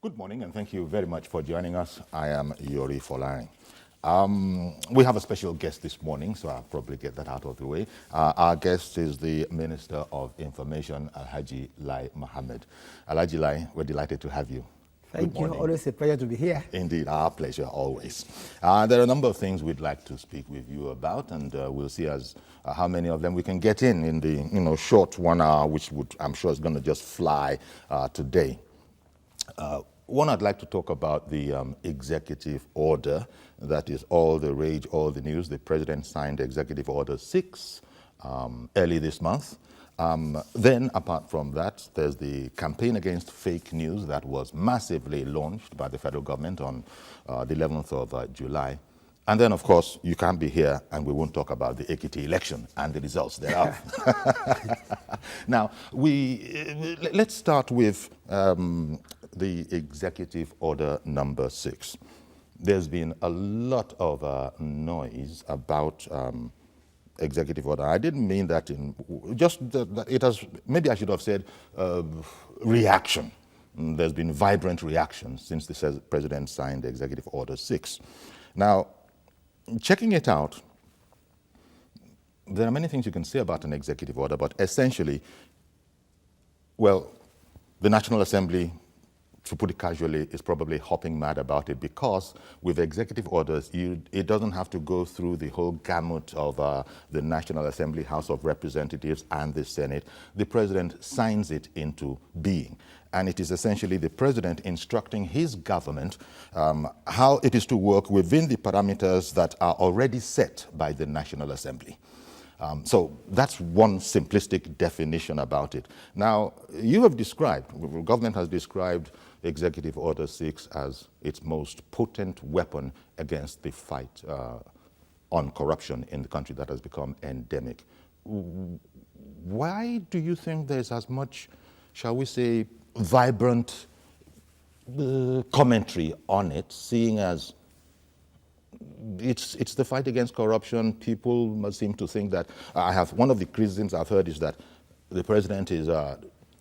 Good morning, and thank you very much for joining us. I am Yori Folari. We have a special guest this morning, so I'll probably get that out of the way. Our guest is the Minister of Information, Alhaji Lai Mohammed. Alhaji Lai, we're delighted to have you. Thank you. Always a pleasure to be here. Indeed, our pleasure, always. There are a number of things we'd like to speak with you about, and we'll see as how many of them we can get in the short 1 hour, which I'm sure is going to just fly today. One, I'd like to talk about the executive order that is all the rage, all the news. The president signed Executive Order 6 early this month. Then, apart from that, there's the campaign against fake news that was massively launched by the federal government on the 11th of July. And then, of course, you can't be here and we won't talk about the Ekiti election and the results thereof. Now, let's start with the Executive Order number 6. There's been a lot of noise about Executive Order. I didn't mean that in just that it has, maybe I should have said reaction. There's been vibrant reaction since the president signed Executive Order 6. Now, checking it out, there are many things you can say about an executive order, but essentially, well, the National Assembly, to put it casually, is probably hopping mad about it because with executive orders, it doesn't have to go through the whole gamut of the National Assembly, House of Representatives, and the Senate. The president signs it into being. And it is essentially the president instructing his government how it is to work within the parameters that are already set by the National Assembly. So that's one simplistic definition about it. Now, you have described, the government has described Executive Order 6 as its most potent weapon against the fight on corruption in the country that has become endemic. Why do you think there's as much, shall we say, vibrant commentary on it, seeing as it's the fight against corruption? People must seem to think that one of the criticisms I've heard is that the president is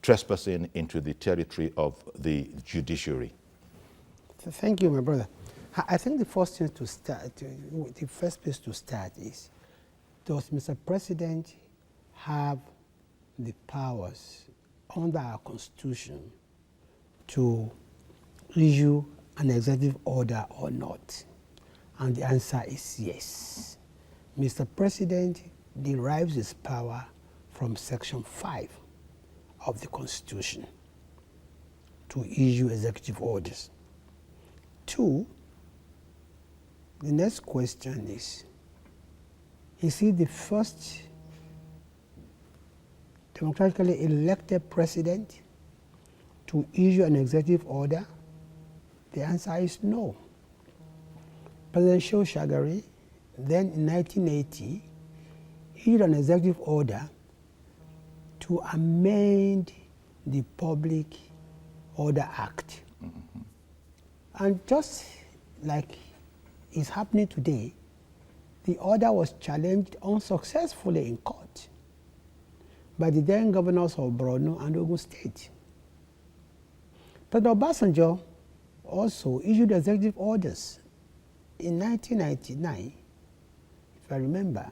trespassing into the territory of the judiciary. Thank you, my brother. I think the first thing to start, the first place to start is, does Mr. President have the powers under our Constitution to issue an executive order or not? And the answer is yes. Mr. President derives his power from Section 5 of the Constitution to issue executive orders. 2, the next question is he the first democratically elected president to issue an executive order? The answer is no. President Shagari, then in 1980, issued an executive order to amend the Public Order Act. Mm-hmm. And just like is happening today, the order was challenged unsuccessfully in court by the then governors of Borno and Ogun State. President Obasanjo also issued executive orders in 1999, if I remember,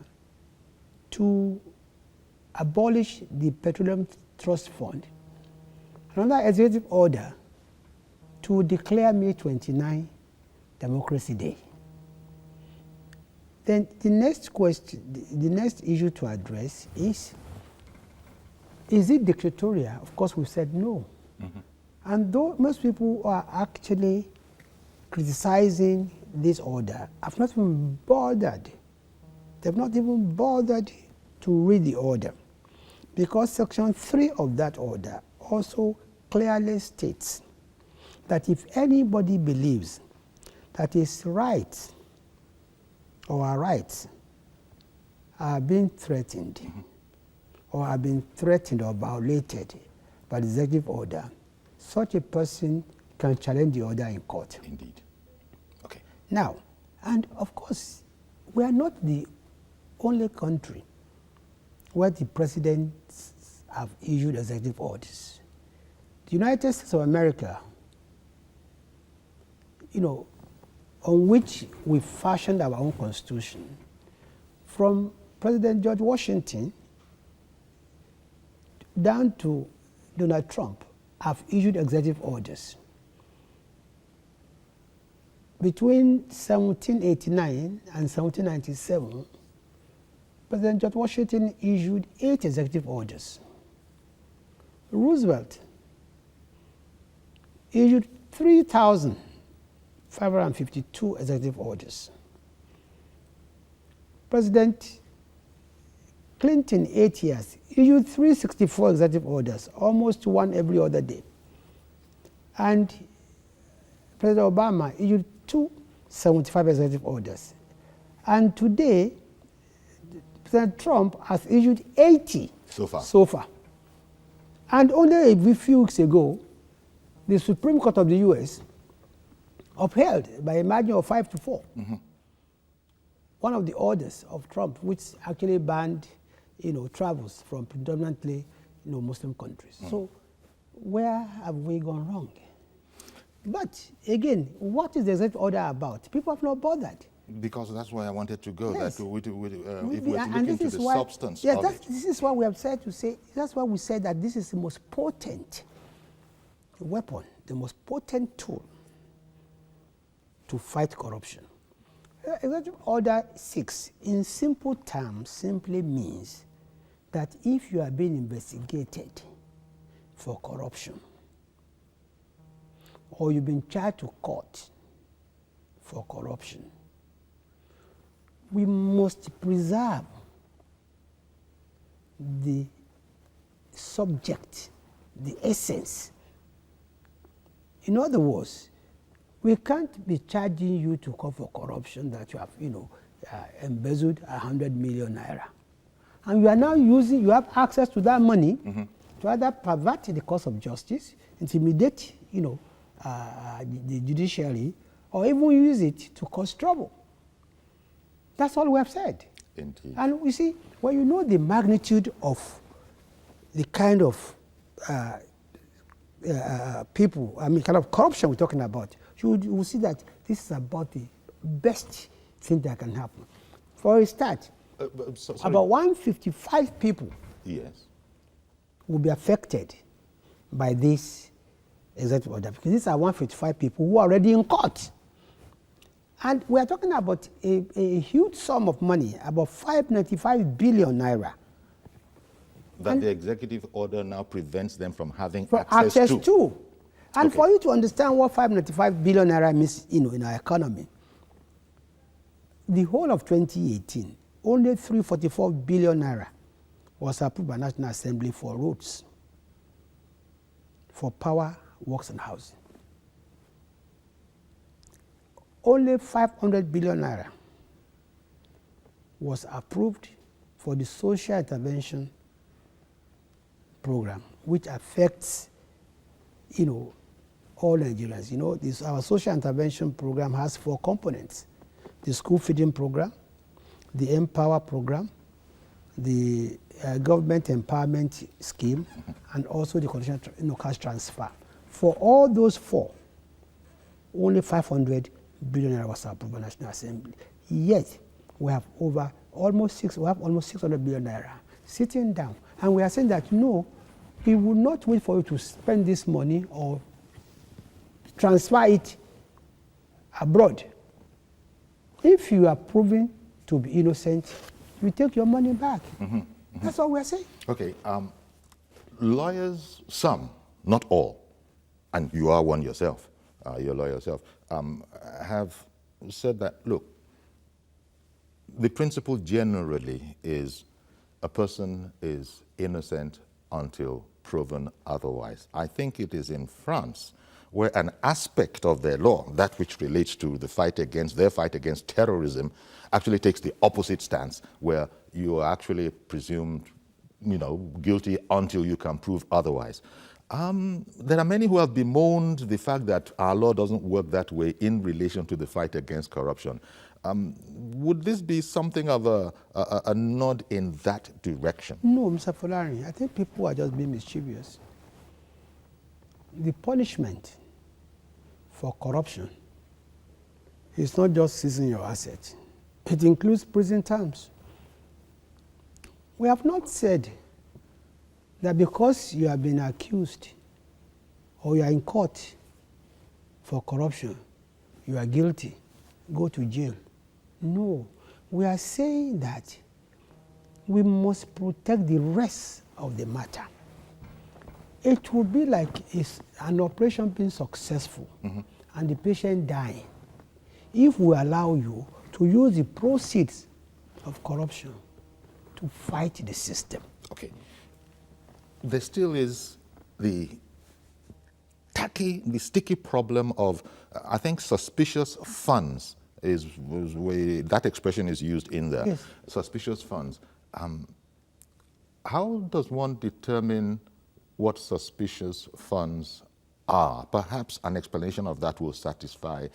to abolish the Petroleum Trust Fund, another executive order to declare May 29 Democracy Day. Then the next question, the next issue to address is it dictatorial? Of course, we've said no. Mm-hmm. And though most people are actually criticizing this order, have not even bothered. They've not even bothered to read the order, because Section 3 of that order also clearly states that if anybody believes that his rights or our rights are being threatened, mm-hmm. or are being threatened or violated by the executive order, such a person can challenge the order in court. Indeed. Okay. Now, and of course, we are not the only country where the presidents have issued executive orders. The United States of America on which we fashioned our own constitution, from President George Washington down to Donald Trump, have issued executive orders. Between 1789 and 1797, President George Washington issued 8 executive orders. Roosevelt issued 3,552 executive orders. President Clinton, 8 years, issued 364 executive orders, almost one every other day. And President Obama issued 275 executive orders. And today, President Trump has issued 80 so far. And only a few weeks ago, the Supreme Court of the U.S. upheld by a margin of 5-4 one of the orders of Trump, which actually banned travels from predominantly Muslim countries. So where have we gone wrong? But again, what is the executive order about? People have not bothered. Because that's why I wanted to go. Yes. That if we're to look into the substance of it. This is what we have said to say. That's why we said that this is the most potent weapon, the most potent tool to fight corruption. Executive Order 6, in simple terms, simply means that if you are being investigated for corruption, or you've been charged to court for corruption, we must preserve the subject, the essence. In other words, we can't be charging you to court for corruption that you have, embezzled 100 million naira. And you are now you have access to that money to either pervert the course of justice, intimidate, the judiciary, or even use it to cause trouble. That's all we have said. Indeed. And we see, when you know the magnitude of the kind of people, kind of corruption we're talking about, you will see that this is about the best thing that can happen. For a start, about 155 people will be affected by this executive order, because these are 155 people who are already in court. And we are talking about a huge sum of money, about 595 billion naira. That the executive order now prevents them from having access to. And for you to understand what 595 billion naira means, in our economy, the whole of 2018, only 344 billion naira was approved by National Assembly for roads, for power, works and housing. Only 500 billion naira was approved for the social intervention program, which affects, all Nigerians. Our social intervention program has 4 components: the school feeding program, the Empower program, the government empowerment scheme, and also the conditional cash transfer. For all those 4, only 500 billion naira was approved by National Assembly. Yet we have almost 600 billion naira sitting down, and we are saying that no, we will not wait for you to spend this money or transfer it abroad. If you are proven to be innocent, you take your money back. That's what we are saying. Okay, lawyers, some, not all, and you are one yourself, you're a lawyer yourself, have said that, look, the principle generally is a person is innocent until proven otherwise. I think it is in France where an aspect of their law, that which relates to the their fight against terrorism, actually takes the opposite stance, where you are actually presumed, guilty until you can prove otherwise. There are many who have bemoaned the fact that our law doesn't work that way in relation to the fight against corruption. Would this be something of a nod in that direction? No, Mr. Fulani, I think people are just being mischievous. The punishment for corruption It's not just seizing your assets. It includes prison terms. We have not said that because you have been accused or you are in court for corruption, you are guilty, go to jail. No, we are saying that we must protect the rest of the matter. It would be like an operation being successful and the patient dying if we allow you to use the proceeds of corruption to fight the system. Okay. There still is the sticky problem of, I think, suspicious funds is where that expression is used in there. Yes. Suspicious funds. How does one determine what suspicious funds are? Perhaps an explanation of that will satisfy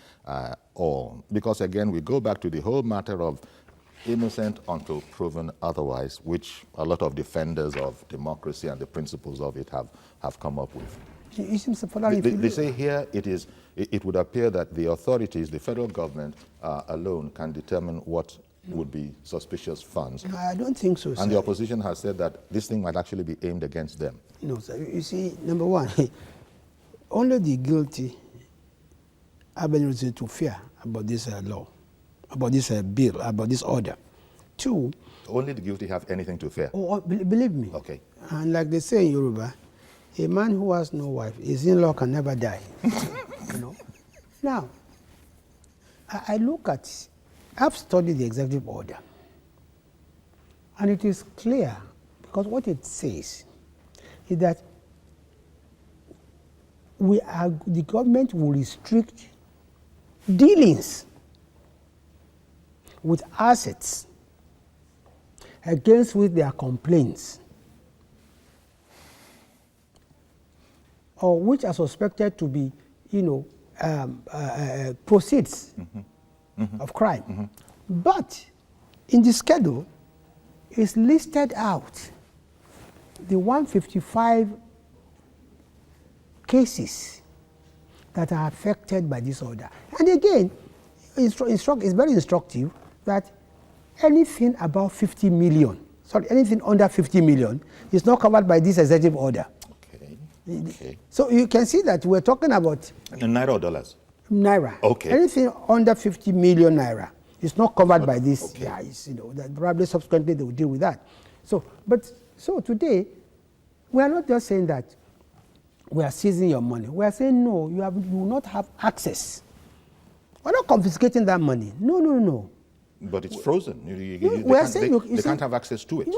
all. Because again, we go back to the whole matter of innocent until proven otherwise, which a lot of defenders of democracy and the principles of it have come up with. They say here it would appear that the authorities, the federal government alone can determine what would be suspicious funds. I don't think so, sir. And the opposition has said that this thing might actually be aimed against them. No, sir. You see, number one, only the guilty have any reason to fear about this law, about this bill, about this order. Two, only the guilty have anything to fear. Oh, believe me. Okay. And like they say in Yoruba, a man who has no wife, his in-law can never die. You know? Now, I look at, I've studied the executive order, and it is clear, because what it says is that the government will restrict dealings with assets against which there are complaints or which are suspected to be, proceeds of crime. But in the schedule, it's listed out the 155 cases that are affected by this order. And again, it's very instructive that anything above 50 million, anything under 50 million is not covered by this executive order. Okay. So you can see that we're talking about... Naira or dollars? Naira. Okay. Anything under 50 million naira is not covered by this. Okay. Yeah, that probably subsequently they will deal with that. So today, we are not just saying that we are seizing your money. We are saying, no, you will not have access. We're not confiscating that money. No. But it's frozen. They can't have access to it.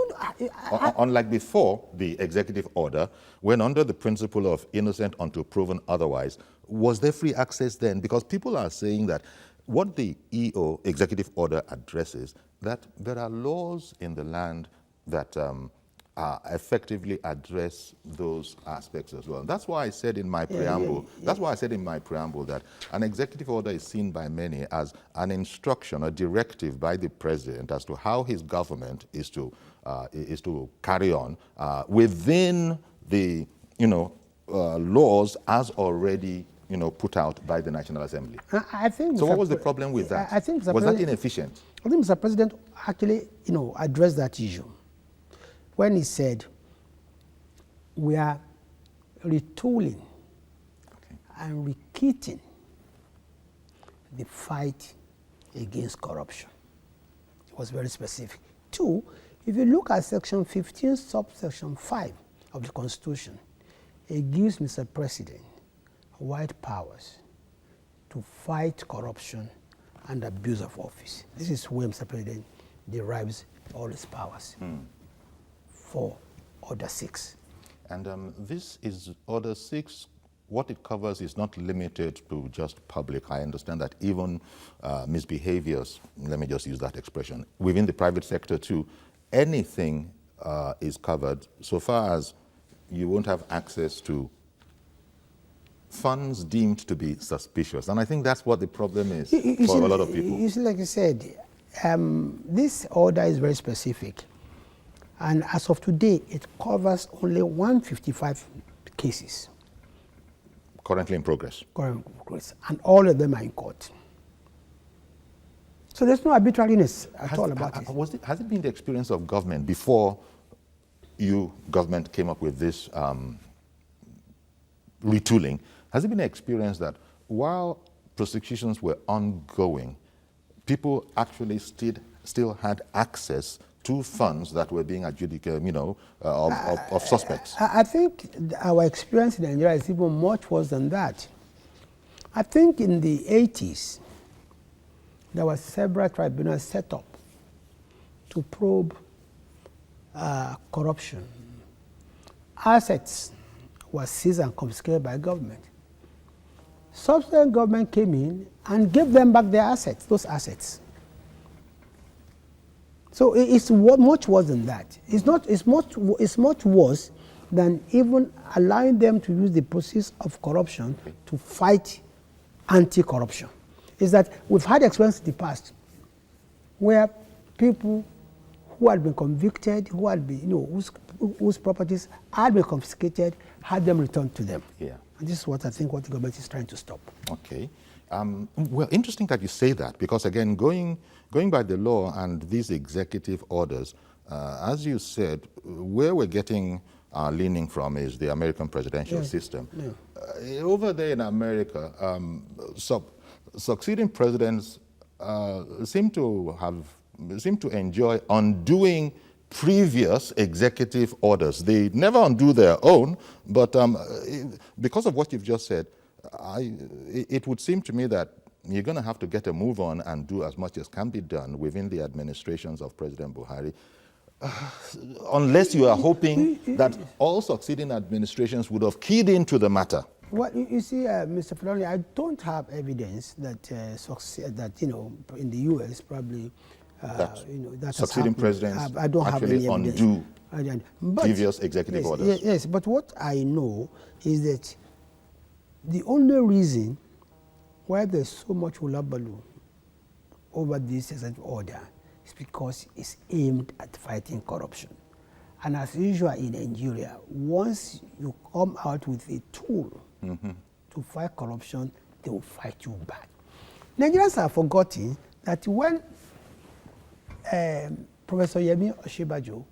Unlike before the executive order, when under the principle of innocent until proven otherwise, was there free access then? Because people are saying that what the EO executive order addresses, that there are laws in the land that effectively address those aspects as well. That's why I said in my preamble. That's why I said in my preamble that an executive order is seen by many as an instruction, a directive by the president as to how his government is to carry on within the laws as already put out by the National Assembly. I think. So what was the problem with that? I think was that inefficient? I think Mr. President actually addressed that issue when he said, we are retooling and rekitting the fight against corruption. It was very specific. Two, if you look at section 15, subsection 5 of the Constitution, it gives Mr. President wide powers to fight corruption and abuse of office. This is where Mr. President derives all his powers. For Order 6. And this is Order 6. What it covers is not limited to just public. I understand that even misbehaviors, let me just use that expression, within the private sector too, anything is covered so far as you won't have access to funds deemed to be suspicious. And I think that's what the problem is for a lot of people. You see, like you said, this order is very specific. And as of today, it covers only 155 cases. Currently in progress. Currently in progress. And all of them are in court. So there's no arbitrariness at all about it. Has it been the experience of government before government came up with this retooling? Has it been an experience that while prosecutions were ongoing, people actually still had access to funds that were being adjudicated, of suspects? I think our experience in Nigeria is even much worse than that. I think in the 80s, there were several tribunals set up to probe corruption. Assets were seized and confiscated by government. Subsequent government came in and gave them back their assets, those assets. So it's much worse than that. It's much worse than even allowing them to use the process of corruption to fight anti-corruption. Is that we've had experience in the past where people who had been convicted, who had been, whose properties had been confiscated, had them returned to them. Yeah. And this is what I think what the government is trying to stop. Okay. Well, interesting that you say that, because again, going by the law and these executive orders, as you said, where we're getting our leaning from is the American presidential system. Yeah. Over there in America, succeeding presidents seem to enjoy undoing previous executive orders. They never undo their own, but because of what you've just said, it would seem to me that you're going to have to get a move on and do as much as can be done within the administrations of President Buhari, unless you are hoping that all succeeding administrations would have keyed into the matter. Well, you see, Mr. Filoni, I don't have evidence that in the U.S. probably that succeeding presidents I don't have any undo previous executive orders. Yes, but what I know is that the only reason why there's so much hullabaloo over this executive order is because it's aimed at fighting corruption. And as usual in Nigeria, once you come out with a tool to fight corruption, they will fight you back. Nigerians have forgotten that when Professor Yemi Osinbajo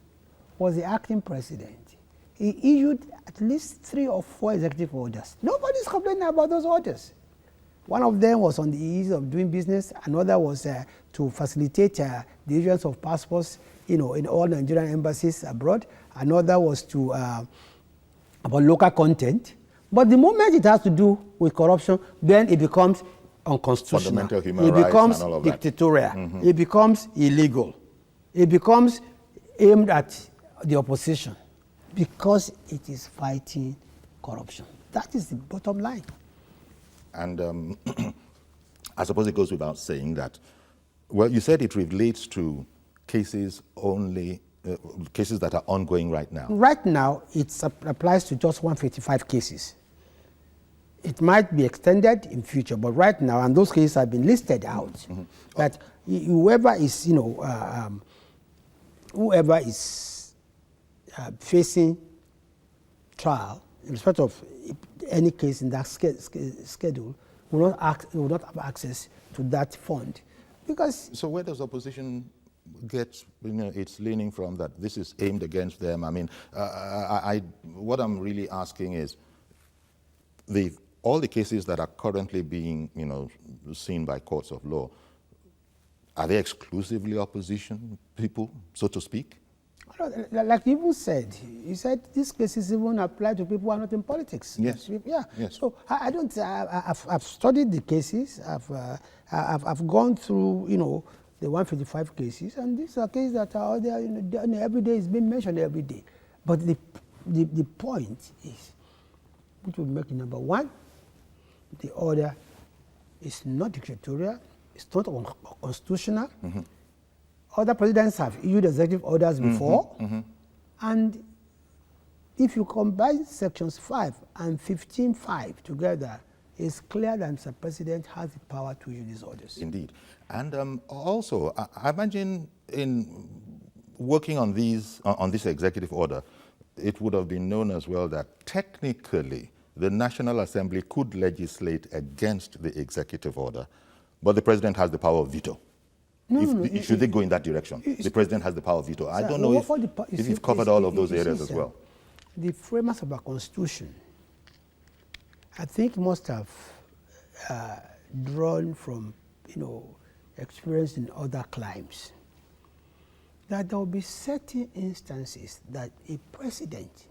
was the acting president, he issued at least 3 or 4 executive orders. Nobody's complaining about those orders. One of them was on the ease of doing business. Another was to facilitate the issuance of passports, in all Nigerian embassies abroad. Another was to about local content. But the moment it has to do with corruption, then it becomes unconstitutional. Fundamental human rights becomes and all of dictatorial. It becomes illegal. It becomes aimed at the opposition because it is fighting corruption. That is the bottom line. And I suppose it goes without saying that, well, you said it relates to cases only, cases that are ongoing right now. Right now, it applies to just 155 cases. It might be extended in future, but right now, and those cases have been listed out, that whoever is facing trial in respect of any case in that schedule will not have access to that fund, because. So where does opposition get its leaning from that this is aimed against them? I mean, what I'm really asking is all the cases that are currently being seen by courts of law, are they exclusively opposition people, so to speak? Like you said, these cases even apply to people who are not in politics. Yes. Yeah. Yes. So I've studied the cases. I've gone through the 155 cases, and these are cases that are out there every day. It's being mentioned every day. But the point is, which we're making, number one, the order is not dictatorial. It's not unconstitutional. Other presidents have issued executive orders before. And if you combine sections 5 and 15(5) together, it's clear that Mr. President has the power to issue these orders. Indeed. And also, I imagine in working on this executive order, it would have been known as well that technically the National Assembly could legislate against the executive order, but the president has the power of veto. Should they go in that direction? The president has the power of veto. I don't know if you've covered all of those areas as well. The framers of our Constitution, I think, must have drawn from, experience in other climes, that there will be certain instances that a president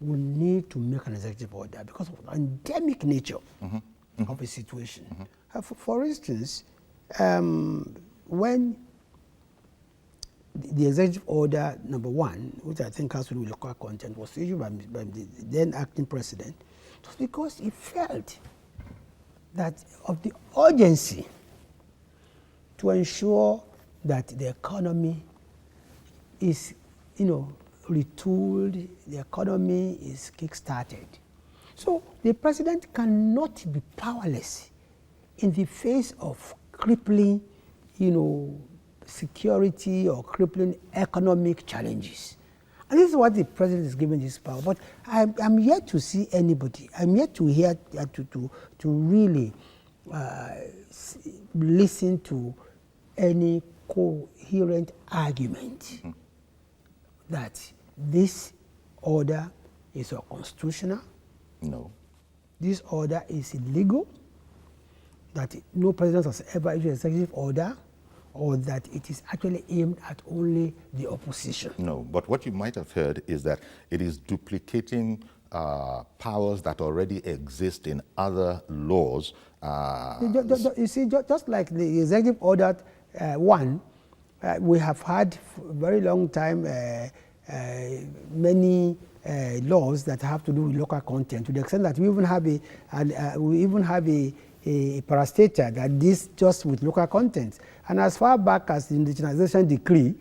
will need to make an executive order because of the endemic nature of a situation. For instance, when the executive order number 1, which I think has to do with local content, was issued by the then acting president, it was because he felt that of the urgency to ensure that the economy is, retooled, the economy is kick-started. So the president cannot be powerless in the face of crippling, security or crippling economic challenges. And this is what the president is given this power. But I'm yet to see anybody, I'm yet to hear, to really listen to any coherent argument that this order is unconstitutional. No. This order is illegal, that no president has ever issued an executive order, or that it is actually aimed at only the opposition. No, but what you might have heard is that it is duplicating powers that already exist in other laws. You see, just like the executive order 1, we have had for a very long time many laws that have to do with local content, to the extent that we even have a parastater that deals just with local content. And as far back as the indigenization decree,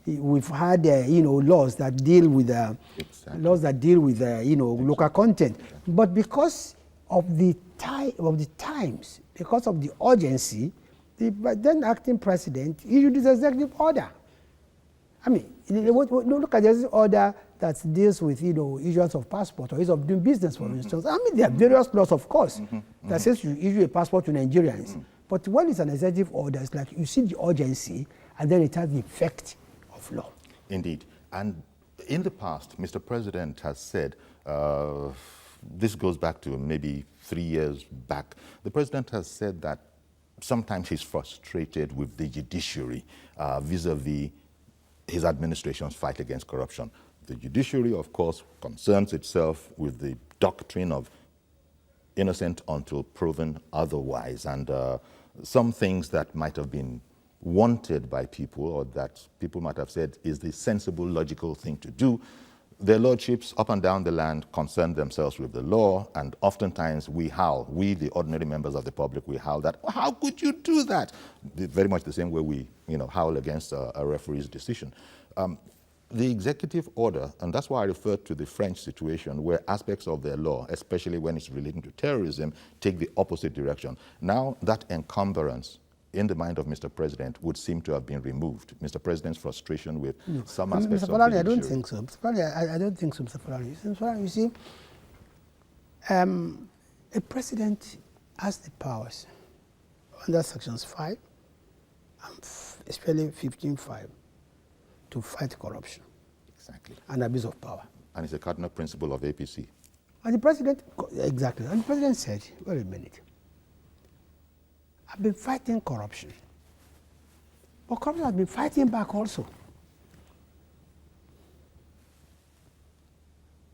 we've had laws that deal with local content. But because of the times, because of the urgency, the then acting president issued this executive order. I mean, look at this order that deals with, issuance of passport or ease of doing business, for instance. I mean, there are various laws, of course, that says you issue a passport to Nigerians. But when it's an executive order, it's like you see the urgency, and then it has the effect of law. Indeed. And in the past, Mr. President has said, this goes back to maybe 3 years back, the president has said that sometimes he's frustrated with the judiciary vis-a-vis his administration's fight against corruption. The judiciary, of course, concerns itself with the doctrine of innocent until proven otherwise, and some things that might have been wanted by people, or that people might have said is the sensible, logical thing to do, their lordships up and down the land concern themselves with the law, and oftentimes we howl, we the ordinary members of the public, we howl that, oh, how could you do that? Very much the same way we howl against a referee's decision. The executive order, and that's why I referred to the French situation, where aspects of their law, especially when it's relating to terrorism, take the opposite direction. Now that encumbrance in the mind of Mr. President would seem to have been removed. Mr. President's frustration with some aspects of the judiciary. I don't think so. Mr. Falani, I don't think so, Mr. Falani. Mr. Falani, you see, a president has the powers under sections 5, especially 15.5, to fight corruption. Exactly. And abuse of power. And it's a cardinal principle of APC. And the president, exactly, and the president said, wait a minute, I've been fighting corruption, but corruption has been fighting back also.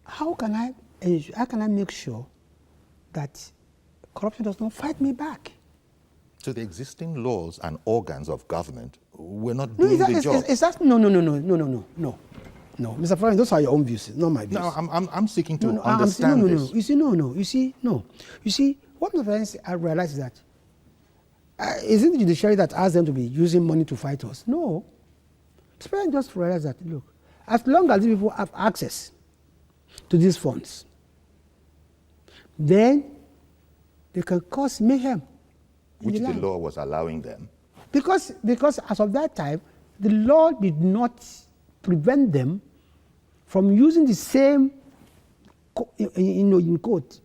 How can I make sure that corruption does not fight me back? So the existing laws and organs of government were not doing the job. No, Mr. Frank, those are your own views, not my views. No, I'm seeking to understand this. You see, what Mr. Frank I realize is that isn't the judiciary that asked them to be using money to fight us? No. Mr. Frank just realized that, look, as long as these people have access to these funds, then they can cause mayhem. Which the law was allowing them. Because as of that time, the law did not prevent them from using the same, in quote,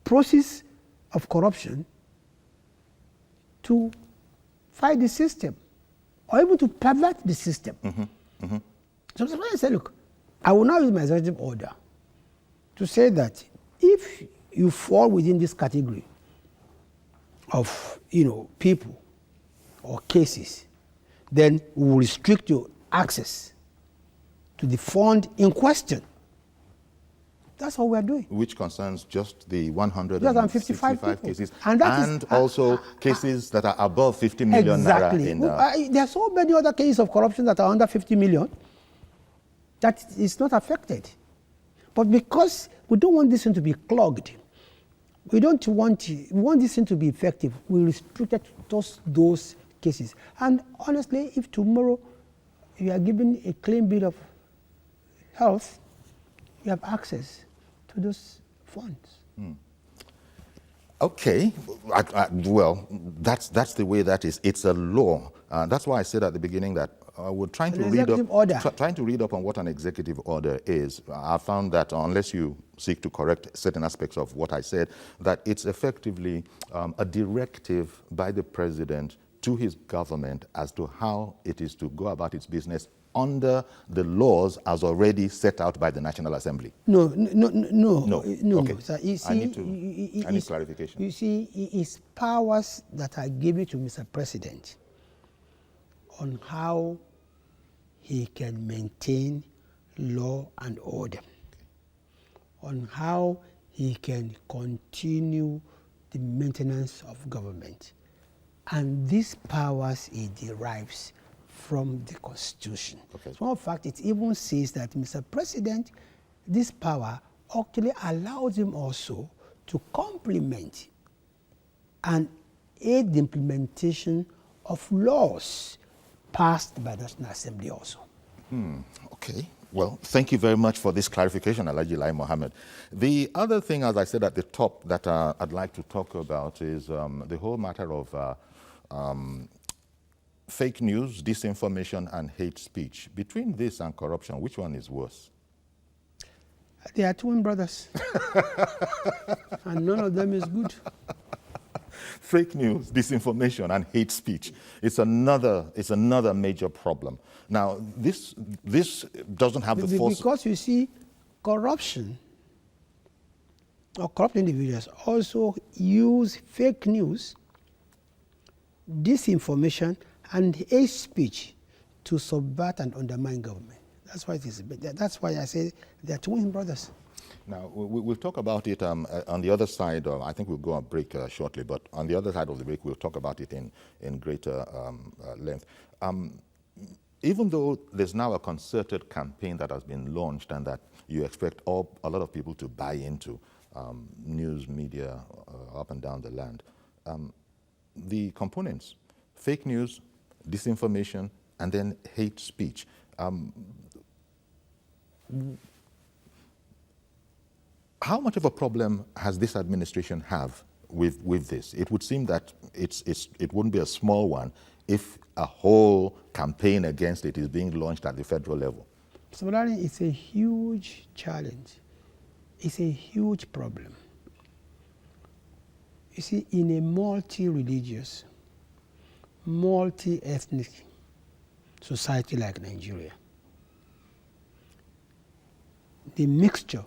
process of corruption to fight the system. or even to pervert the system. So Mr. President said, look, I will now use my executive order to say that if you fall within this category of, people or cases, then we will restrict your access to the fund in question. That's what we are doing. Which concerns just the 155 cases and also cases that are above 50 million exactly. naira. There are so many other cases of corruption that are under 50 million that is not affected. But because we don't want this thing to be clogged, we want this thing to be effective, we restricted just those cases. And honestly, if tomorrow you are given a clean bill of health, you have access to those funds. Okay, well, that's the way that is. It's a law. That's why I said at the beginning that we're trying to read up on what an executive order is. I found that unless you seek to correct certain aspects of what I said, that it's effectively a directive by the president to his government as to how it is to go about its business under the laws as already set out by the National Assembly. No. Okay. Sir, you see, I need clarification. You see, it's powers that are given to Mr. President on how he can maintain law and order, on how he can continue the maintenance of government. And these powers he derives from the Constitution. Okay. So in fact, it even says that Mr. President, this power actually allows him also to complement and aid the implementation of laws passed by the National Assembly also. Okay. Well, thank you very much for this clarification, Alhaji Lai Mohammed. The other thing, as I said at the top, that I'd like to talk about is the whole matter of fake news, disinformation, and hate speech. Between this and corruption, which one is worse? They are twin brothers. And none of them is good. Fake news, disinformation, and hate speech. It's another major problem. Now, this doesn't have the force. Because you see, corruption or corrupt individuals also use fake news, disinformation, and hate speech to subvert and undermine government. That's why it is. That's why I say they are twin brothers. Now, we'll talk about it on the other side. I think we'll go on break shortly, but on the other side of the break, we'll talk about it in greater length. Even though there's now a concerted campaign that has been launched and that you expect a lot of people to buy into, news, media, up and down the land, the components, fake news, disinformation, and then hate speech, how much of a problem has this administration have with this? It would seem that it wouldn't be a small one if a whole campaign against it is being launched at the federal level. So, Larry, it's a huge challenge. It's a huge problem. You see, in a multi-religious, multi-ethnic society like Nigeria, the mixture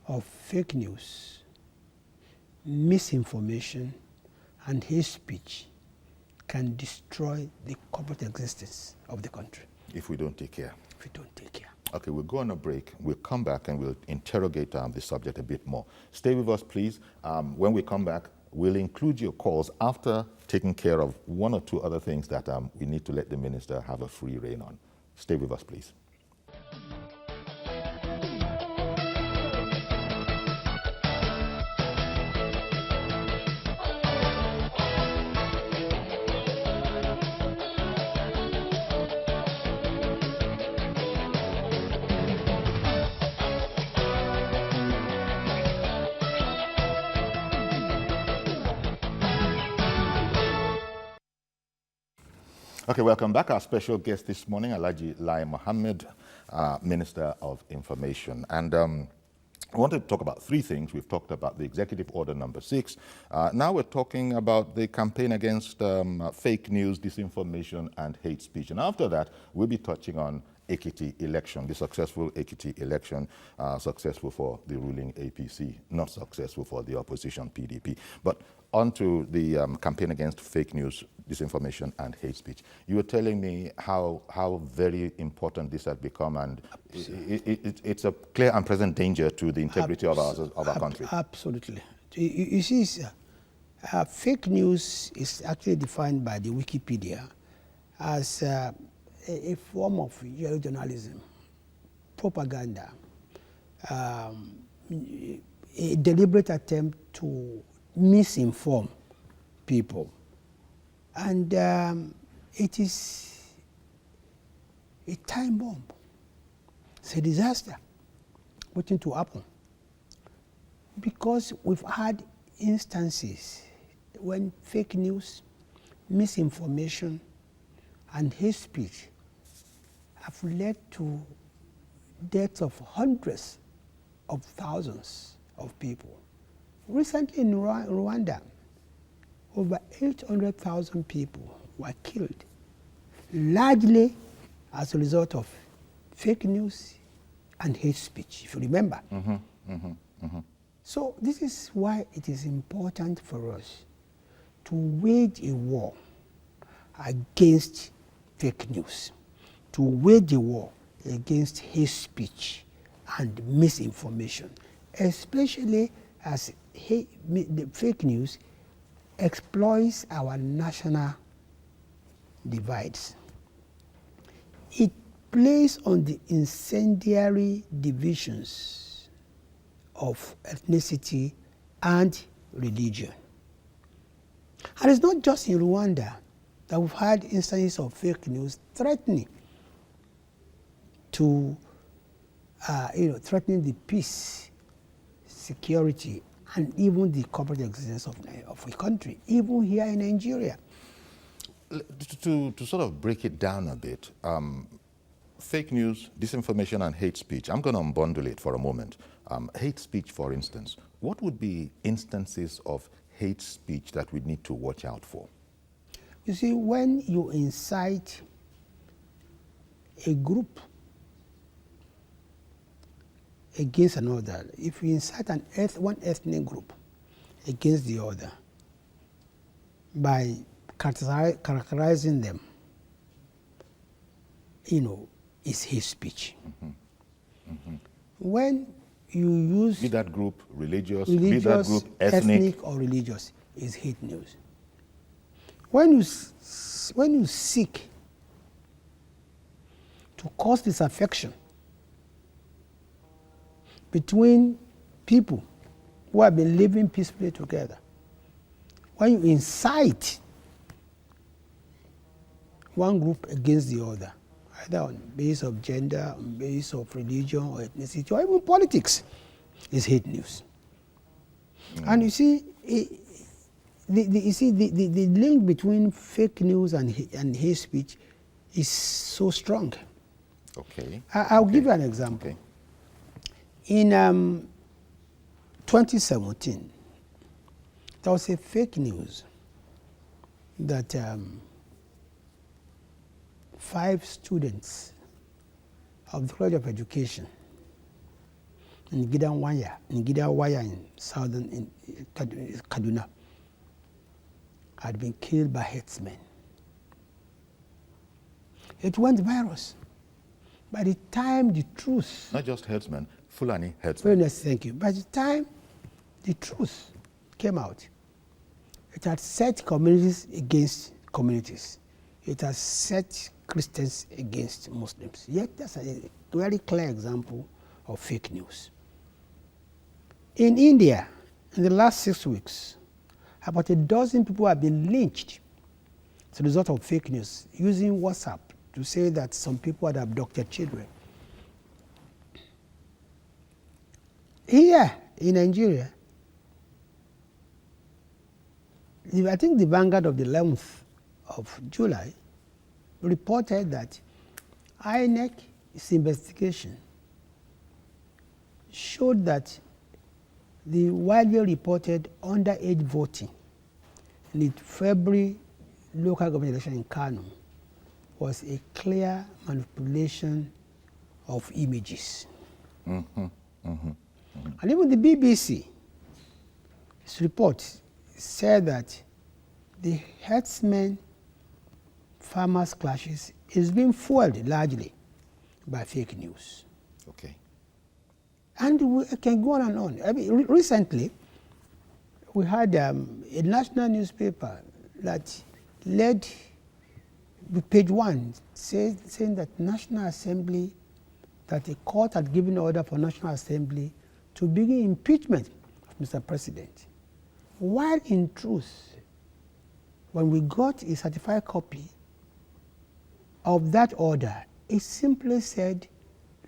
of fake news, misinformation, and hate speech can destroy the corporate existence of the country. If we don't take care. If we don't take care. Okay, we'll go on a break. We'll come back and we'll interrogate this subject a bit more. Stay with us, please. When we come back, we'll include your calls after taking care of one or two other things that we need to let the minister have a free rein on. Stay with us, please. Okay, welcome back. Our special guest this morning, Alhaji Lai Mohammed, Minister of Information. And I wanted to talk about three things. We've talked about the Executive Order number 6. Now we're talking about the campaign against fake news, disinformation, and hate speech. And after that, we'll be touching on Ekiti election, the successful Ekiti election, successful for the ruling APC, not successful for the opposition PDP. But on to the campaign against fake news, disinformation, and hate speech. You were telling me how very important this has become, and it's a clear and present danger to the integrity of our country. Absolutely. You see, fake news is actually defined by the Wikipedia as a form of journalism, propaganda, a deliberate attempt to misinform people. And it is a time bomb. It's a disaster waiting to happen. Because we've had instances when fake news, misinformation, and hate speech have led to deaths of hundreds of thousands of people. Recently in Rwanda, over 800,000 people were killed, largely as a result of fake news and hate speech, if you remember. So this is why it is important for us to wage a war against fake news, to wage a war against hate speech and misinformation, especially as the fake news exploits our national divides. It plays on the incendiary divisions of ethnicity and religion. And it's not just in Rwanda that we've had instances of fake news threatening to, threatening the peace, security, and even the corporate existence of a country, even here in Nigeria. To sort of break it down a bit, fake news, disinformation, and hate speech, I'm going to unbundle it for a moment. Hate speech, for instance, what would be instances of hate speech that we need to watch out for? You see, when you incite a group against another, if you incite one ethnic group against the other by characterizing them, it's hate speech. When you use... Be that group religious, be that group ethnic or religious, is hate news. When you seek to cause disaffection between people who have been living peacefully together, when you incite one group against the other, either on the basis of gender, on the basis of religion or ethnicity, or even politics, is hate news. And you see, the link between fake news and hate speech is so strong. Okay. I'll give you an example. Okay. In 2017, there was a fake news that 5 students of the College of Education in Gidawaya in southern Kaduna had been killed by herdsmen. It went viral. By the time the truth... Not just herdsmen, Fulani herdsmen. Very nice, thank you. By the time the truth came out, it had set communities against communities. It has set Christians against Muslims. Yet that's a very clear example of fake news. In India, in the last 6 weeks, about a dozen people have been lynched as a result of fake news, using WhatsApp to say that some people had abducted children. Here in Nigeria, I think the Vanguard of the 11th of July reported that INEC is investigation showed that the widely reported underage voting in the February local government election in Kano was a clear manipulation of images. And even the BBC's report said that the herdsmen farmers clashes is being fueled largely by fake news. Okay. And we can go on and on. I mean, recently, we had a national newspaper that led with page 1 saying that National Assembly, that a court had given order for National Assembly to begin impeachment of Mr. President. While in truth, when we got a certified copy of that order, it simply said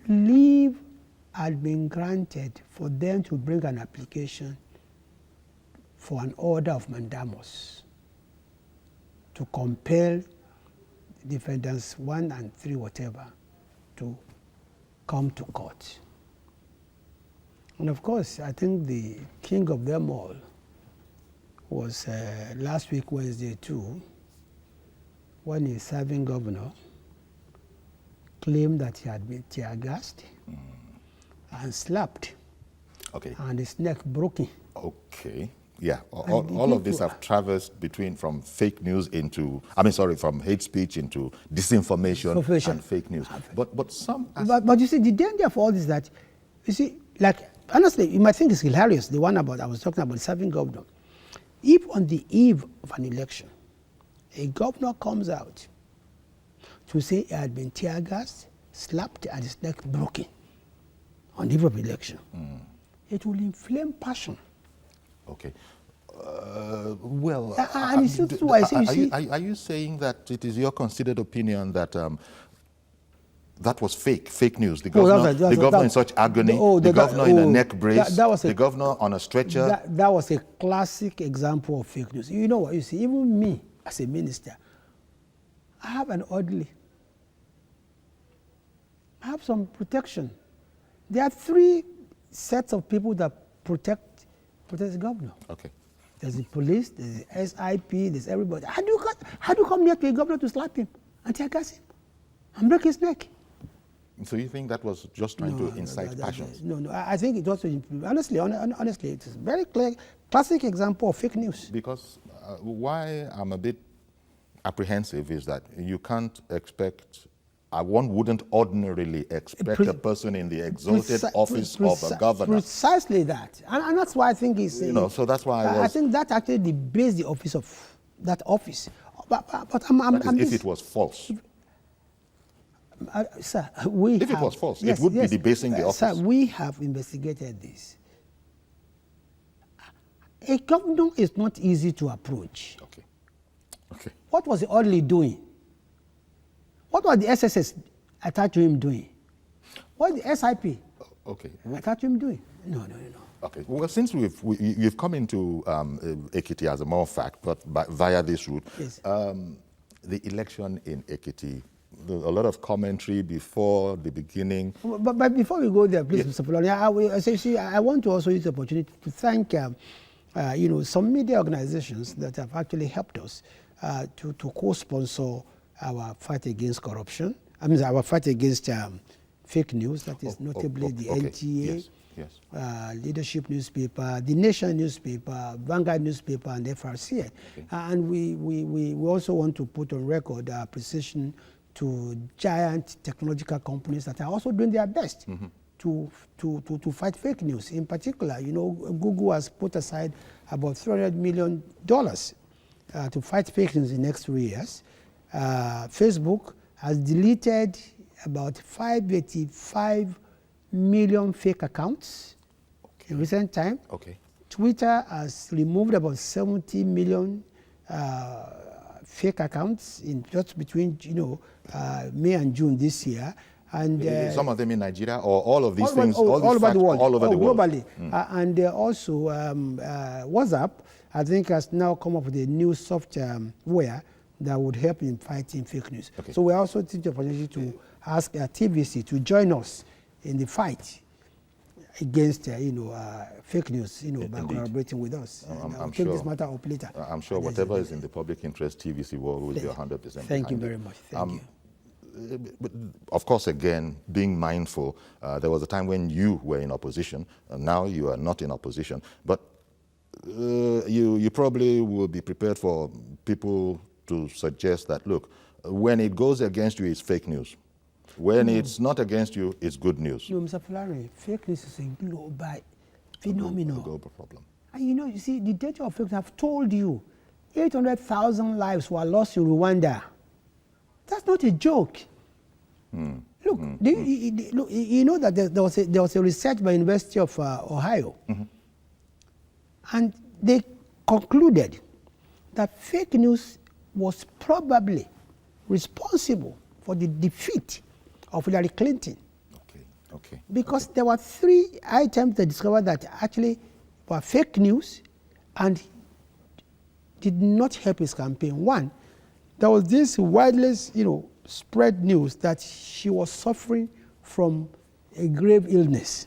leave had been granted for them to bring an application for an order of mandamus to compel defendants 1 and 3, whatever, to come to court. And of course, I think the king of them all was last week, Wednesday too, when a serving governor claimed that he had been tear gassed and slapped, Okay. and his neck broken. Okay. Yeah. All of this have traversed from fake news into, from hate speech into disinformation and fake news. But some. But you see, the danger of all this is that, you see, like, honestly, you might think it's hilarious, the one I was talking about, serving governor. If on the eve of an election, a governor comes out to say he had been tear gassed, slapped, and his neck broken on the eve of election, it will inflame passion. Okay. Well, and it's true. Are you saying that it is your considered opinion that that was fake news? The governor in such agony, the governor in a neck brace, the governor on a stretcher. That was a classic example of fake news. You know what? You see, even me as a minister, I have an orderly. I have some protection. There are 3 sets of people that protect the governor. Okay. There's the police, there's the SIP, there's everybody. How do you come near to a governor to slap him and tear gas him and break his neck? So you think that was just trying to incite passions? No. I think it also, honestly, it's a very clear, classic example of fake news. Because why I'm a bit apprehensive is that you can't expect, one wouldn't ordinarily expect a person in the exalted office of a governor. Precisely that. And that's why I think it's... so that's why I think that actually debates the office of that office. But if it was false. Sir, if it was false, it would be debasing the office. Sir, we have investigated this. A governor is not easy to approach. Okay. What was the orderly doing? What was the SSS attached to him doing? What was the SIP attached to him doing? No. Okay. Well, since you've come into Ekiti as a matter of fact, but via this route, yes. The election in Ekiti, a lot of commentary before the beginning. But before we go there, please, Mr. Poloni, I want to also use the opportunity to thank some media organizations that have actually helped us to co-sponsor our fight against corruption. Our fight against fake news, that is notably the NTA, yes. Leadership newspaper, the Nation newspaper, Vanguard newspaper, and FRCN. And we also want to put on record our appreciation to giant technological companies that are also doing their best to fight fake news. In particular, Google has put aside about $300 million to fight fake news in the next 3 years. Facebook has deleted about 585 million fake accounts in recent time. Twitter has removed about 70 million fake accounts in just between May and June this year. And some of them in Nigeria, or all of these things, all over the world, globally. And also WhatsApp, I think, has now come up with a new software that would help in fighting fake news. So we also take the opportunity to ask TVC to join us in the fight. against fake news, by Indeed. collaborating with us. And I'll I'm take sure. this matter up later. I'm sure whatever is in the public interest, TVC will be 100% Thank you behind very it. much. Thank you. But of course, again, being mindful, there was a time when you were in opposition, and now you are not in opposition. But you probably will be prepared for people to suggest that, look, when it goes against you, it's fake news. When it's not against you, it's good news. No, Mr. Fulani, fake news is a global phenomenon. A global problem. And you see, the data of fake news, I've told you, 800,000 lives were lost in Rwanda. That's not a joke. Look, you know that there was a research by University of Ohio, and they concluded that fake news was probably responsible for the defeat of Hillary Clinton. Okay. Because there were 3 items they discovered that actually were fake news and did not help his campaign. One, there was this widely, spread news that she was suffering from a grave illness.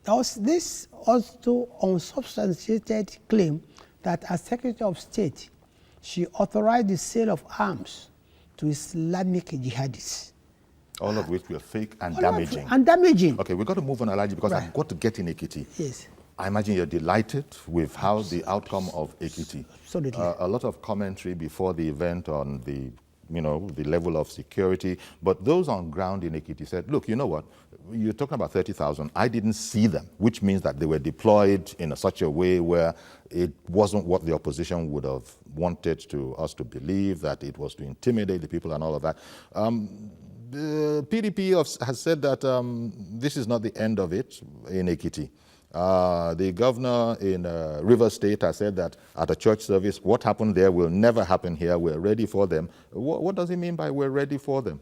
There was this also unsubstantiated claim that as Secretary of State, she authorized the sale of arms to Islamic jihadists. All of which were fake and damaging. Okay, we've got to move on, Alhaji, because I've got to get in Ekiti. Yes. I imagine you're delighted with how the outcome of Ekiti. Absolutely. A lot of commentary before the event on the level of security. But those on ground in Ekiti said, look, you know what? You're talking about 30,000. I didn't see them, which means that they were deployed in such a way where it wasn't what the opposition would have wanted us to believe, that it was to intimidate the people and all of that. The PDP has said that this is not the end of it in Ekiti. The governor in Rivers State has said that at a church service, what happened there will never happen here. We're ready for them. What does he mean by we're ready for them?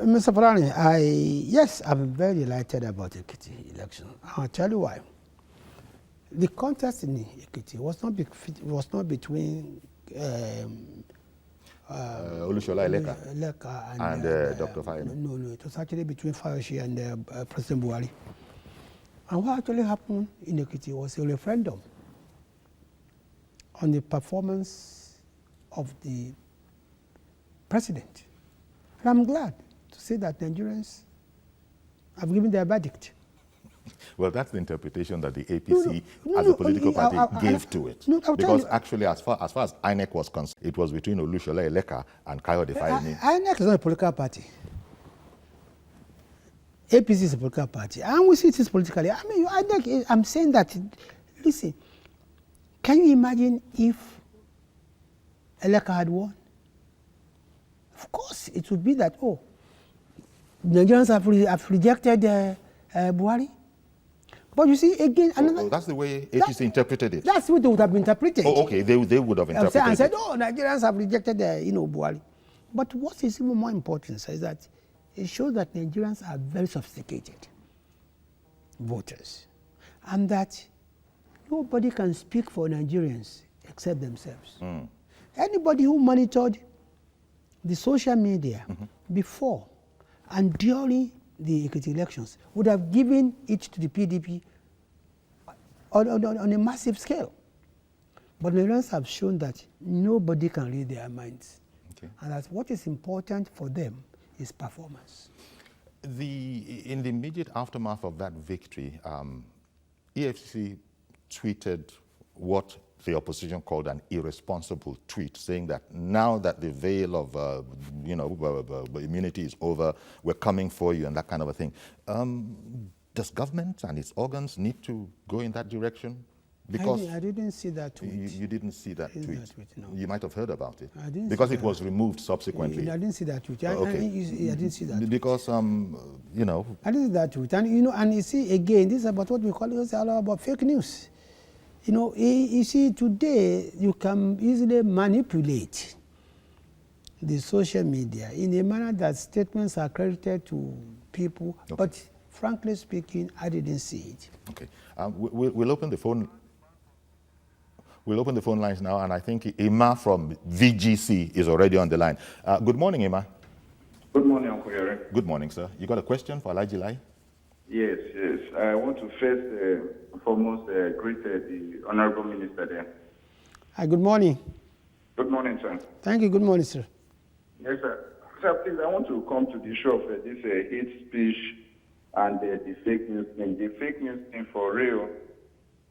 Mr. Fulani, yes, I'm very delighted about the Ekiti election. I'll tell you why. The contest in Ekiti was not between Olushola Eleka and Dr. Fayemi. No, it was actually between Fayoshe and President Buhari. And what actually happened in Ekiti was a referendum on the performance of the president. And I'm glad to say that Nigerians have given their verdict. Well, that's the interpretation that the APC as a political party gave to it. Because actually, as far as INEC was concerned, it was between Olushola Eleka and Kayode Fayemi. INEC is not a political party. APC is a political party. And we see it is politically. I mean, INEC, I'm saying that, listen, can you imagine if Eleka had won? Of course, it would be that, Nigerians have rejected Buhari. But you see, again, another... that's the way APC interpreted it. That's what they would have interpreted. Oh, okay, they would have interpreted and said, it. Nigerians have rejected, Buhari. But what is even more important is that it shows that Nigerians are very sophisticated voters. And that nobody can speak for Nigerians except themselves. Anybody who monitored the social media before and during the Ekiti elections would have given it to the PDP on a massive scale. But Nigerians have shown that nobody can read their minds. Okay. And that what is important for them is performance. In the immediate aftermath of that victory, EFCC tweeted what the opposition called an irresponsible tweet, saying that now that the veil of immunity is over, we're coming for you and that kind of a thing. Does government and its organs need to go in that direction? Because I didn't see that tweet. You didn't see that tweet? No. You might have heard about it. I didn't because see it was removed subsequently. I didn't see that tweet. I didn't see that tweet. Because, I didn't see that tweet. And you see, again, this is about what we call it all about fake news. You see, today you can easily manipulate the social media in a manner that statements are credited to people. Okay. But frankly speaking, I didn't see it. Okay. We'll open the phone. We'll open the phone lines now, and I think Ima from VGC is already on the line. Good morning, Ima. Good morning, Uncle Yeri. Good morning, sir. You got a question for Alhaji Lai? Yes, yes. I want to first foremost greet the Honorable Minister there. Hi, good morning. Good morning, sir. Thank you. Good morning, sir. Yes, sir. Sir, please, I want to come to the issue of this hate speech and the fake news thing. The fake news thing, for real,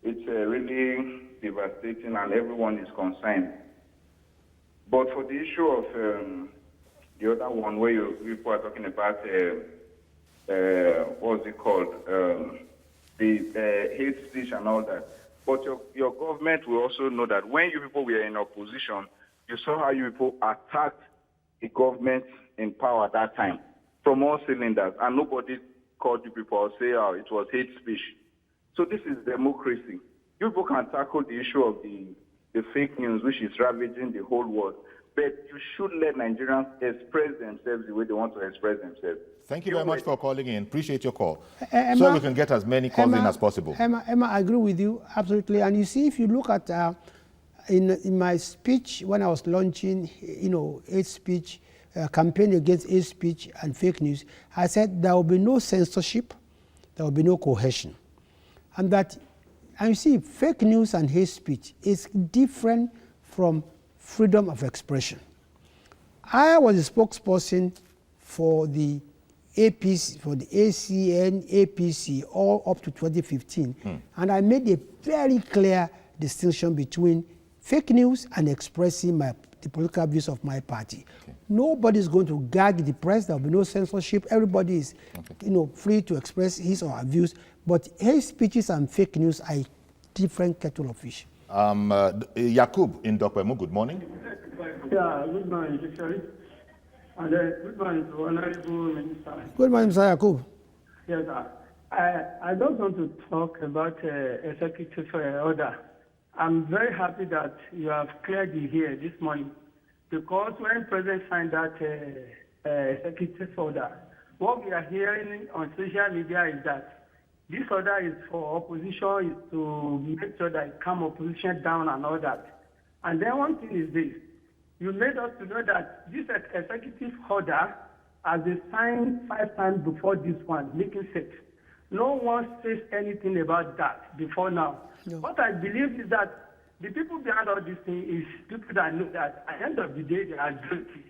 it's really devastating and everyone is concerned. But for the issue of the other one where people are talking about, what's it called, the hate speech and all that. But your government will also know that when you people were in opposition, you saw how you people attacked the government in power at that time from all cylinders, and nobody called you people or say, oh, it was hate speech. So this is democracy. You people can tackle the issue of the fake news, which is ravaging the whole world. But you should let Nigerians express themselves the way they want to express themselves. Thank you very much for calling in. Appreciate your call. Emma, so we can get as many calls in as possible. Emma, I agree with you, absolutely. And you see, if you look at, in my speech when I was launching, hate speech, campaign against hate speech and fake news, I said there will be no censorship, there will be no coercion. And you see, fake news and hate speech is different from freedom of expression. I was a spokesperson for the APC, for the ACN, APC, all up to 2015. And I made a very clear distinction between fake news and expressing the political views of my party. Okay. Nobody is going to gag the press. There will be no censorship. Everybody is, free to express his or her views. But hate speeches and fake news are a different kettle of fish. Yakub in Dokpemu, good morning. Yeah, good morning, Judiciary. And good morning to Honorable Minister. Good morning, Mr. Yakub. Yes, sir. I just want to talk about executive order. I'm very happy that you have cleared it here this morning, because when President signed that executive order, what we are hearing on social media is that this order is for opposition, is to make sure that it calm opposition down and all that. And then one thing is this: you made us to know that this executive order has been signed 5 times before this one, making sense. No one says anything about that before now. No. What I believe is that the people behind all this thing is people that know that at the end of the day they are guilty,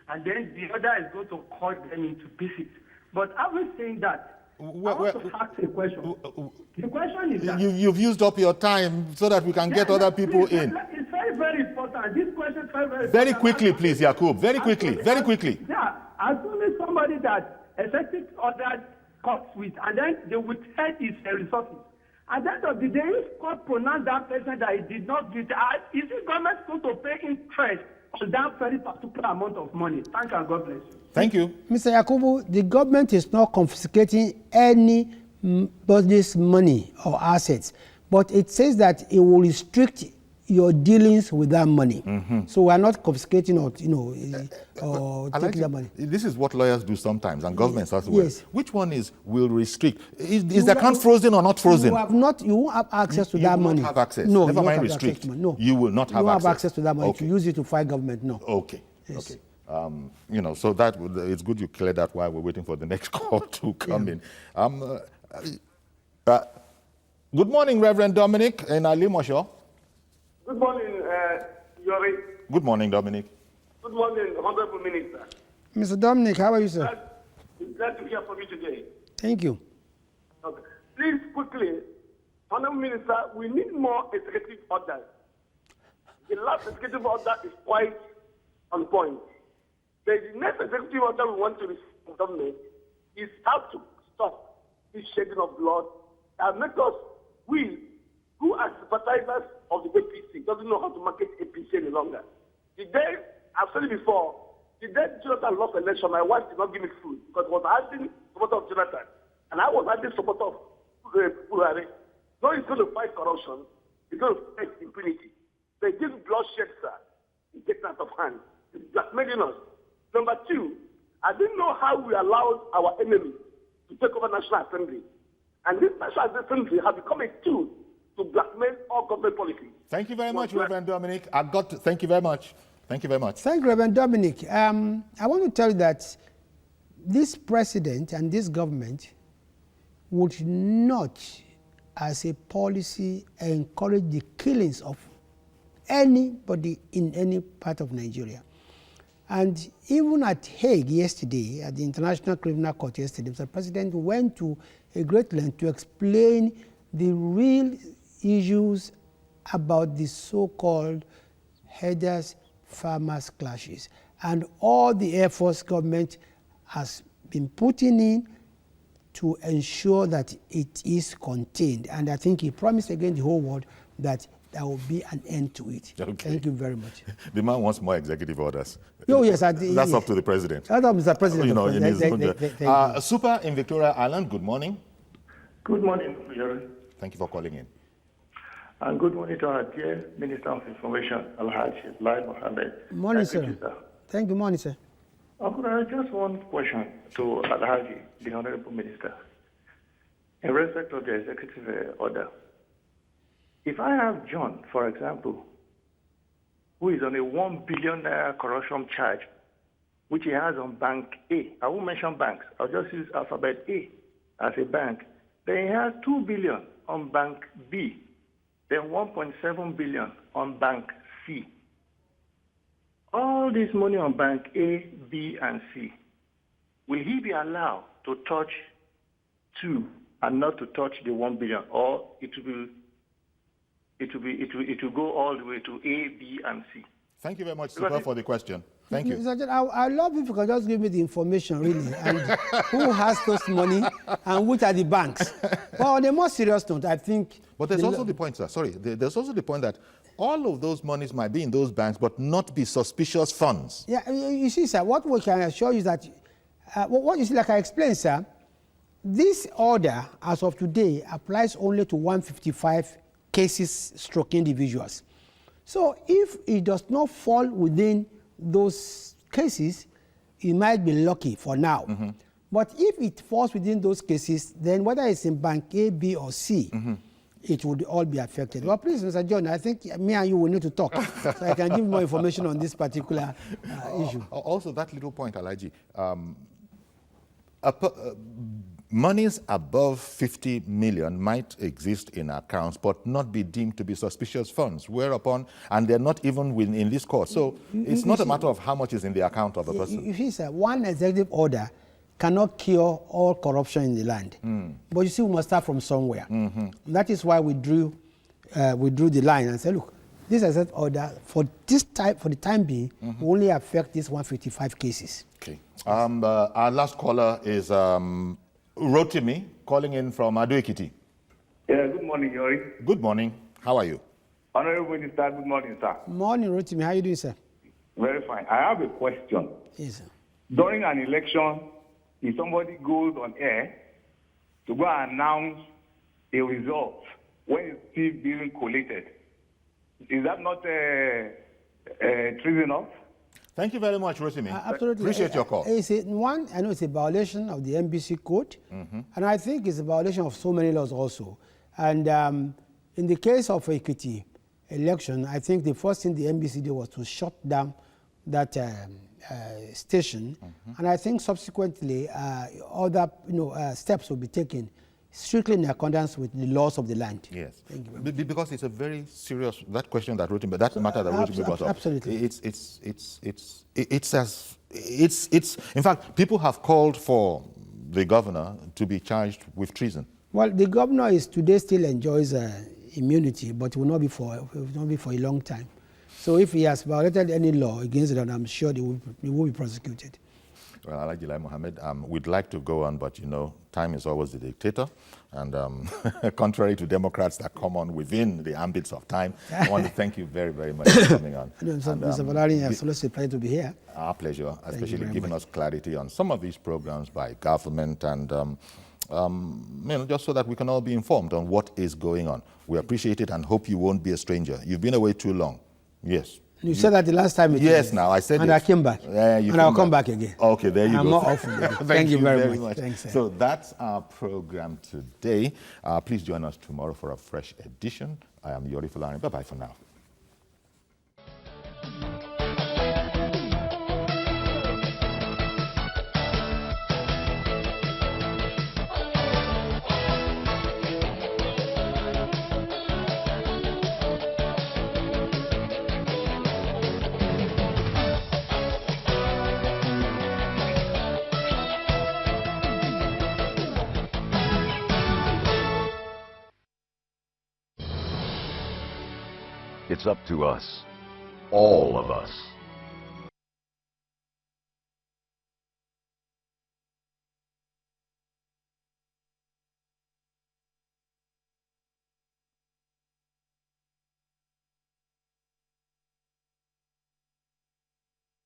and then the order is going to cut them into pieces. But I was saying that I want to ask a question. The question is that you've used up your time so that we can get other people in. It's very, very important. This question is very, very important. Very quickly, please, Yakub. Very quickly. Yeah, assuming somebody that executive order cuts with, and then they withheld his resources. At the end of the day, if court pronounced that person that he did not do that, is the government going to pay interest on that very particular amount of money? Thank you, and God bless you. Thank you. Mr. Yakubu, the government is not confiscating anybody's money or assets, but it says that it will restrict your dealings with that money. So we are not confiscating or taking that money. This is what lawyers do sometimes, and governments as well. Yes. Which one will restrict? Is the account frozen or not frozen? You won't have access to that money. You won't have access. No, never mind restrict. No, you will not have access. You won't have access to that money. Okay. If you use it to fight government, no. Okay. Yes. Okay. So that it's good you clear that while we're waiting for the next call to come in. Good morning, Reverend Dominic in Alimosho. Good morning, Yori. Good morning, Dominic. Good morning, Honorable Minister. Mr. Dominic, how are you, sir? Glad to hear from you today. Thank you. Okay. Please, quickly, Honorable Minister, we need more executive orders. The last executive order is quite on point. The next executive order we want to receive from government is how to stop this shedding of blood and make us, we, who are sympathizers of the APC, doesn't know how to market APC any longer. The day, I've said it before, the day Jonathan lost the election, my wife did not give me food because I was asking support of Jonathan, and I was asking support of Buhari. No, he's going to fight corruption. He's going to fight impunity. They give bloodshed, sir. It's getting out of hand. It's blackmailing us. Number 2, I didn't know how we allowed our enemy to take over National Assembly. And this National Assembly has become a tool to blackmail all government policies. Thank you very much, Reverend Dominic. Thank you very much. Thank you very much. Thank you, Reverend Dominic. I want to tell you that this president and this government would not, as a policy, encourage the killings of anybody in any part of Nigeria. And even at Hague yesterday, at the International Criminal Court yesterday, Mr. President went to a great length to explain the real issues about the so-called herders-farmers clashes and all the efforts government has been putting in to ensure that it is contained. And I think he promised again the whole world that there will be an end to it. Okay. Thank you very much. The man wants more executive orders. Oh, yes. That's up to the president. That's up to Mr. President. You know, in his own, Thank you. Super in Victoria Island, good morning. Good morning, Jerry. Thank you for calling in. And good morning to our dear Minister of Information, Alhaji Lai Mohammed. Morning, Thank you, sir. Thank you, morning, sir. Just one question to Alhaji, the Honorable Minister. In respect of the executive order, if I have John, for example, who is on a 1 billion corruption charge, which he has on Bank A, I won't mention banks, I'll just use Alphabet A as a bank, then he has 2 billion on Bank B, then 1.7 billion on Bank C. All this money on Bank A, B, and C, will he be allowed to touch 2 and not to touch the 1 billion, or it will go all the way to A, B, and C? Thank you very much, Super, for the question. Thank you. Mr. Judge, I love if you can just give me the information, really, and who has those money and which are the banks. But on a more serious note, I think... But there's also the point, sir, sorry, there's also the point that all of those monies might be in those banks, but not be suspicious funds. Yeah, you see, sir, what we can assure you is that, what you see, like I explained, sir, this order, as of today, applies only to 155 cases stroke individuals. So if it does not fall within those cases, it might be lucky for now. Mm-hmm. But if it falls within those cases, then whether it's in Bank A, B, or C, mm-hmm. it would all be affected. Well, please, Mr. John, I think me and you will need to talk so I can give more information on this particular issue. Also, that little point, Alaji, monies above 50 million might exist in accounts but not be deemed to be suspicious funds, whereupon, and they're not even in this court. So it's not a matter of how much is in the account of a person. You see, sir, one executive order cannot cure all corruption in the land. Mm. But you see, we must start from somewhere. Mm-hmm. That is why we drew the line and said, look, this executive order for the time being, mm-hmm. will only affect these 155 cases. Okay. Our last caller is Rotimi, calling in from Ekiti. Yeah, good morning, Yori. Good morning. How are you? Honorable Minister, good morning, sir. Morning, Rotimi. How are you doing, sir? Very fine. I have a question. Yes, sir. During an election, if somebody goes on air to go and announce a result when it's still being collated, is that not treason? Thank you very much, Rotimi. Absolutely. Appreciate your call. I know it's a violation of the NBC code, mm-hmm. and I think it's a violation of so many laws also. And in the case of Ekiti election, I think the first thing the NBC did was to shut down that station, mm-hmm. and I think subsequently other steps will be taken strictly in accordance with the laws of the land. Yes. Thank you very much. Because it's a very serious, that question that Rotimi, that matter that Rotimi brought up. Absolutely. It's in fact, people have called for the governor to be charged with treason. Well, the governor today still enjoys immunity, but it will not be for a long time. So if he has violated any law against it, I'm sure he will be prosecuted. Well, Alhaji Lai Mohammed, we'd like to go on, but time is always the dictator. And contrary to Democrats that come on within the ambits of time, I want to thank you very, very much for coming on. Mr. Valari, it's always a pleasure to be here. Our pleasure, especially giving us clarity on some of these programs by government and just so that we can all be informed on what is going on. We appreciate it and hope you won't be a stranger. You've been away too long. Yes. You said that the last time. Yes, now I said it. And I came back. Yeah, and I'll come back again. Okay, there you go. I'm not off again. Thank you very much. Thanks, so that's our program today. Please join us tomorrow for a fresh edition. I am Yori Fulani. Bye-bye for now. It's up to us, all of us.